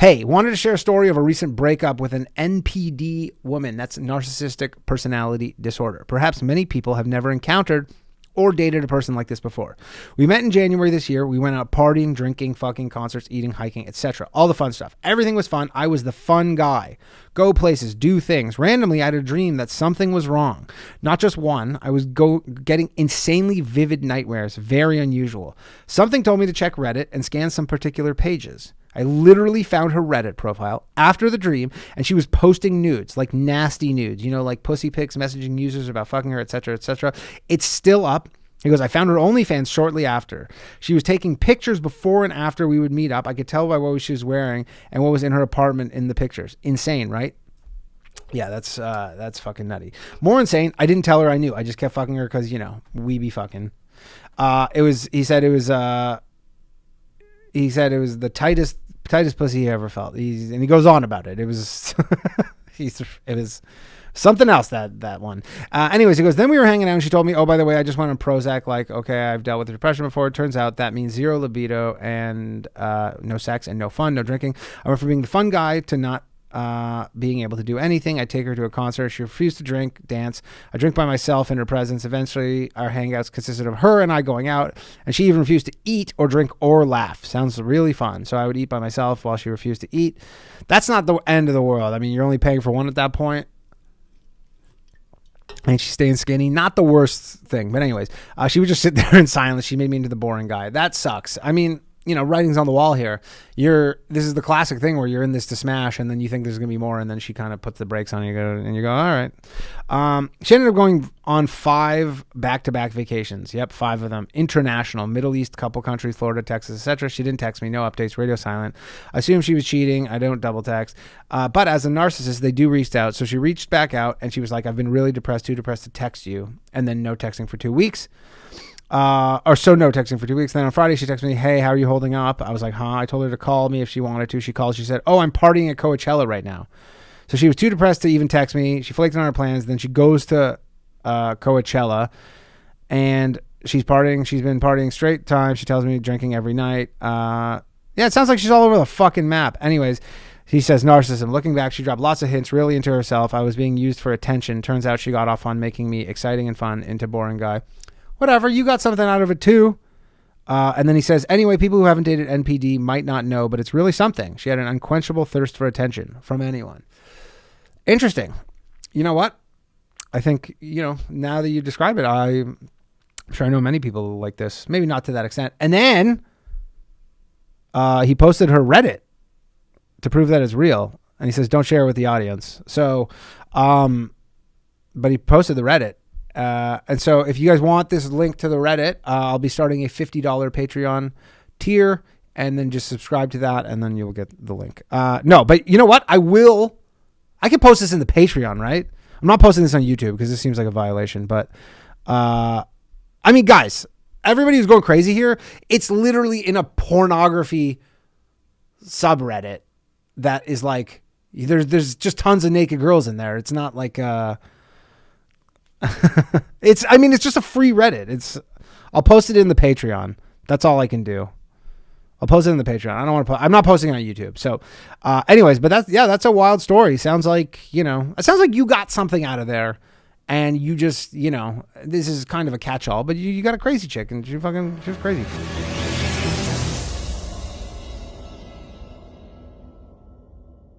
Hey, wanted to share a story of a recent breakup with an NPD woman. That's narcissistic personality disorder. Perhaps many people have never encountered or dated a person like this before. We met in January this year. We went out partying, drinking, fucking, concerts, eating, hiking, etc. All the fun stuff. Everything was fun. I was the fun guy. Go places, do things. Randomly, I had a dream that something was wrong. Not just one. I was getting insanely vivid nightmares. Very unusual. Something told me to check Reddit and scan some particular pages. I literally found her Reddit profile after the dream, and she was posting nudes, like nasty nudes, like pussy pics, messaging users about fucking her, etc., etc. It's still up. He goes, I found her OnlyFans shortly after. She was taking pictures before and after we would meet up. I could tell by what she was wearing and what was in her apartment in the pictures. Insane, right? Yeah, that's fucking nutty. More insane, I didn't tell her I knew. I just kept fucking her because, we be fucking. He said it was the tightest pussy he ever felt. And he goes on about it. It was it was something else, that one. Anyways, he goes, then we were hanging out and she told me, oh, by the way, I just went on Prozac. Like, okay, I've dealt with depression before. It turns out that means zero libido and no sex and no fun, no drinking. I went from being the fun guy to not being able to do anything. I take her to a concert. She refused to drink, dance. I drink by myself in her presence. Eventually, our hangouts consisted of her and I going out, and she even refused to eat or drink or laugh. Sounds really fun. So I would eat by myself while she refused to eat. That's not the end of the world. I mean, you're only paying for one at that point. And she's staying skinny. Not the worst thing. But anyways, she would just sit there in silence. She made me into the boring guy. That sucks. I mean, writing's on the wall here. This is the classic thing where you're in this to smash and then you think there's going to be more and then she kind of puts the brakes on you and you go, all right. She ended up going on 5 back-to-back vacations. Yep, 5 of them. International, Middle East, couple countries, Florida, Texas, etc. She didn't text me, no updates, radio silent. I assume she was cheating. I don't double text. But as a narcissist, they do reach out. So she reached back out and she was like, I've been really depressed, too depressed to text you. And then no texting for 2 weeks. No texting for 2 weeks. Then on Friday, she texted me, hey, how are you holding up? I was like, I told her to call me if she wanted to. She called. She said, oh, I'm partying at Coachella right now. So she was too depressed to even text me. She flaked on her plans. Then she goes to Coachella and she's partying. She's been partying straight time. She tells me drinking every night. It sounds like she's all over the fucking map. Anyways, he says narcissism. Looking back, she dropped lots of hints really into herself. I was being used for attention. Turns out she got off on making me exciting and fun into boring guy. Whatever, you got something out of it too. And then he says, anyway, people who haven't dated NPD might not know, but it's really something. She had an unquenchable thirst for attention from anyone. Interesting. You know what? I think, now that you describe it, I'm sure I know many people like this. Maybe not to that extent. And then he posted her Reddit to prove that it's real. And he says, don't share it with the audience. So, but he posted the Reddit. And so if you guys want this link to the Reddit, I'll be starting a $50 Patreon tier and then just subscribe to that and then you'll get the link. No, but you know what? I can post this in the Patreon, right? I'm not posting this on YouTube because this seems like a violation, but, guys, everybody who's going crazy here, it's literally in a pornography subreddit that is like, there's just tons of naked girls in there. It's not like, it's just a free Reddit. I'll post it in the Patreon. That's all I can do. I'll post it in the Patreon. I'm not posting it on YouTube. So, anyways, but that's a wild story. Sounds like, it sounds like you got something out of there and you just, this is kind of a catch-all, but you got a crazy chick and she was crazy.